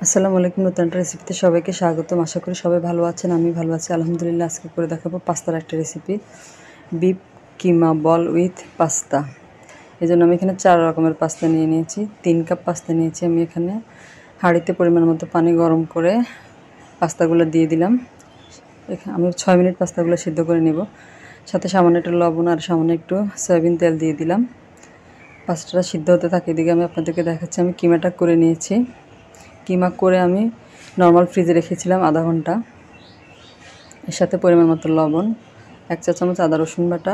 আসসালামু আলাইকুম। নতুন একটা রেসিপিতে সবাইকে স্বাগতম। আশা করি সবাই ভালো আছেন, আমি ভালো আছি আলহামদুলিল্লাহ। আজকে করে দেখাবো পাস্তার একটা recipe, beef keema ball with pasta. এই জন্য আমি এখানে 4 রকমের পাস্তা নিয়ে নিয়েছি। 3 কাপ পাস্তা নিয়েছি আমি এখানে। হাঁড়িতে পরিমাণ মতো পানি গরম করে পাস্তাগুলো দিয়ে দিলাম। আমি 6 মিনিট পাস্তাগুলো সিদ্ধ করে নেব। সাথে সামান্য একটু লবণ আর সামান্য একটু সয়াবিন তেল দিয়ে দিলাম। পাস্তাটা সিদ্ধ হতে থাকে, এদিকে আমি আপনাদেরকে দেখাচ্ছি আমি কিমাটা করে নিয়েছি। কিমা করে আমি নর্মাল ফ্রিজে রেখেছিলাম আধা ঘন্টা। এর সাথে পরিমাণ মতো লবণ, 1 চা চামচ আদা রসুন বাটা,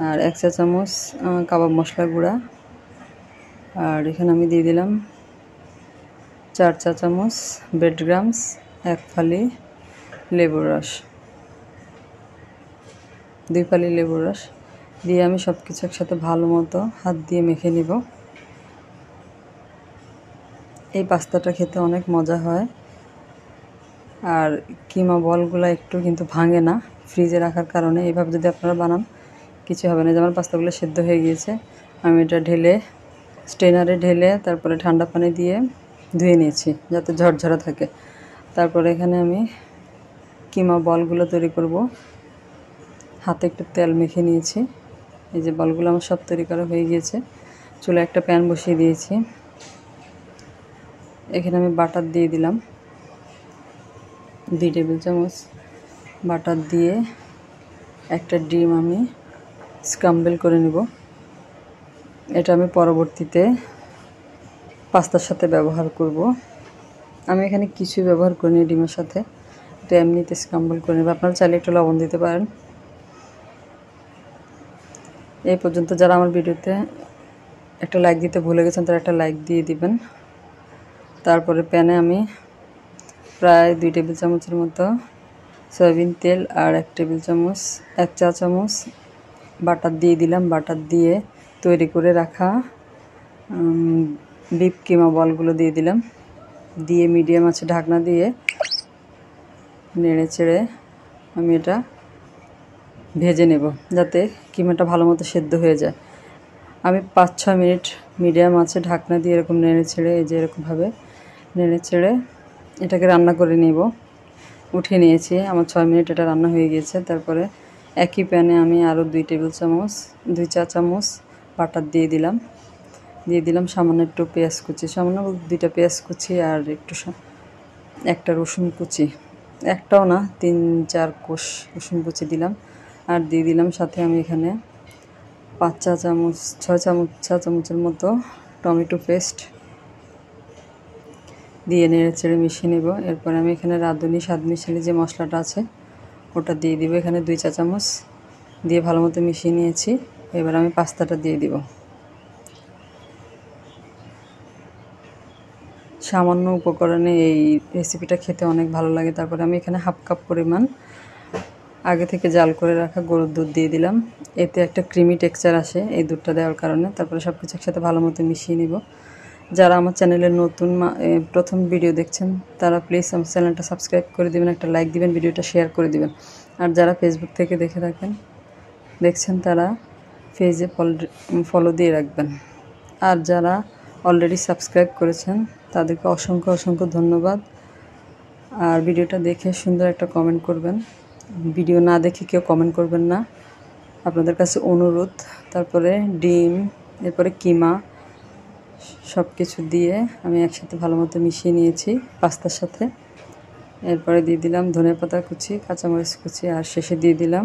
আর 1 চা চামচ কাবাব মশলা গুঁড়া, আর এখানে আমি দিয়ে দিলাম 4 চা চামচ ব্রেড গ্রামস, 1 ফালি লেবুর রস, 2 ফালি লেবুর রস দিয়ে আমি সব কিছু একসাথে ভালো মতো হাত দিয়ে মেখে নিব। এই পাস্তাটা খেতে অনেক মজা হয়, আর কিমা বলগুলো একটু কিন্তু ভাঙে না ফ্রিজে রাখার কারণে। এইভাবে যদি আপনারা বানান কিছু হবে না। যেমন পাস্তাগুলো সেদ্ধ হয়ে গিয়েছে, আমি এটা ঢেলে স্ট্রেনারে ঢেলে তারপরে ঠান্ডা পানি দিয়ে ধুয়ে নিয়েছি যাতে ঝরঝরা থাকে। তারপরে এখানে আমি কিমা বলগুলো তৈরি করব। হাতে একটু তেল মেখে নিয়েছি। এই যে বলগুলো আমার সব তৈরি করা হয়ে গিয়েছে। চুলায় একটা প্যান বসিয়ে দিয়েছি। এখানে আমি বাটার দিয়ে দিলাম 2 টেবিল চামচ বাটার দিয়ে একটা ডিম আমি স্ক্রাম্বল করে নেব। এটা আমি পরবর্তীতে পাস্তার সাথে ব্যবহার করব। আমি এখানে কিছুই ব্যবহার করিনি ডিমের সাথে, এটা এমনিতে স্ক্রাম্বল করে নেব। আপনারা চাইলে একটু লবণ দিতে পারেন। এই পর্যন্ত যারা আমার ভিডিওতে একটা লাইক দিতে ভুলে গেছেন তারা একটা লাইক দিয়ে দিবেন। তারপরে প্যানে আমি প্রায় 2 টেবিল চামচের মতো সয়াবিন তেল আর 1 চা চামচ বাটার দিয়ে দিলাম। বাটার দিয়ে তৈরি করে রাখা বিফ কিমা বলগুলো দিয়ে দিলাম। দিয়ে মিডিয়াম আছে ঢাকনা দিয়ে নেড়ে চেড়ে আমি এটা ভেজে নেব যাতে কিমাটা ভালো মতো সেদ্ধ হয়ে যায়। আমি 5-6 মিনিট মিডিয়াম আছে ঢাকনা দিয়ে এরকম নেড়ে ছেড়ে, এই যে এরকমভাবে নেড়ে চেড়ে এটাকে রান্না করে নেব। উঠিয়ে নিয়েছি, আমার 6 মিনিট এটা রান্না হয়ে গিয়েছে। তারপরে একই প্যানে আমি আরও 2 চা চামচ বাটার দিয়ে দিলাম সামান্য একটু পেঁয়াজ কুচি, সামান্য 2টা পেঁয়াজ কুচি আর একটু একটা রসুন কুচি, একটাও না 3-4 কোষ রসুন কুচি দিলাম। আর দিয়ে দিলাম সাথে আমি এখানে 6 চা চামচের মতো টমেটো পেস্ট দিয়ে নেড়ে চেড়ে মিশিয়ে নেব। এরপরে আমি এখানে রাঁধুনি স্বাদ মিশালি যে মশলাটা আছে ওটা দিয়ে দিব। এখানে 2 চা চামচ দিয়ে ভালো মতো মিশিয়ে নিয়েছি। এবার আমি পাস্তাটা দিয়ে দিব। সামান্য উপকরণে এই রেসিপিটা খেতে অনেক ভালো লাগে। তারপরে আমি এখানে 1/2 কাপ পরিমাণ আগে থেকে জাল করে রাখা গরুর দুধ দিয়ে দিলাম। এতে একটা ক্রিমি টেক্সচার আসে এই দুধটা দেওয়ার কারণে। তারপরে সব কিছু একসাথে ভালো মতো মিশিয়ে নিব। যারা আমার চ্যানেলের নতুন প্রথম ভিডিও দেখছেন তারা প্লিজ আমার চ্যানেলটা সাবস্ক্রাইব করে দিবেন, একটা লাইক দিবেন, ভিডিওটা শেয়ার করে দিবেন। আর যারা ফেসবুক থেকে দেখছেন তারা পেজে ফলো দিয়ে রাখবেন। আর যারা অলরেডি সাবস্ক্রাইব করেছেন তাদেরকে অসংখ্য ধন্যবাদ। আর ভিডিওটা দেখে সুন্দর একটা কমেন্ট করবেন। ভিডিও না দেখে কেউ কমেন্ট করবেন না, আপনাদের কাছে অনুরোধ। তারপরে ডিম, এরপরে কিমা সব কিছু দিয়ে আমি একসাথে ভালো মতো মিশিয়ে নিয়েছি পাস্তার সাথে। এরপরে দিয়ে দিলাম ধনেপাতা কুচি, কাঁচামরিচ কুচি, আর শেষে দিয়ে দিলাম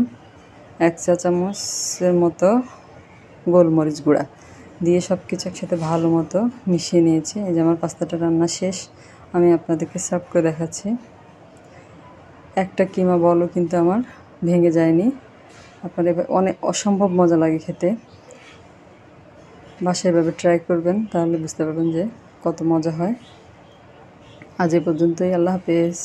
1 চা চামচের মতো গোলমরিচ গুঁড়া দিয়ে সব কিছু একসাথে ভালো মতো মিশিয়ে নিয়েছি। এই যে আমার পাস্তাটা রান্না শেষ, আমি আপনাদেরকে সার্ভ করে দেখাচ্ছি। একটা কিমা বলও কিন্তু আমার ভেঙে যায়নি। আপনাদের অনেক অসম্ভব মজা লাগে খেতে। বাসায় এভাবে ট্রাই করবেন, তাহলে বুঝতে পারবেন যে কত মজা হয়। আজ এ পর্যন্তই, আল্লাহ হাফেজ।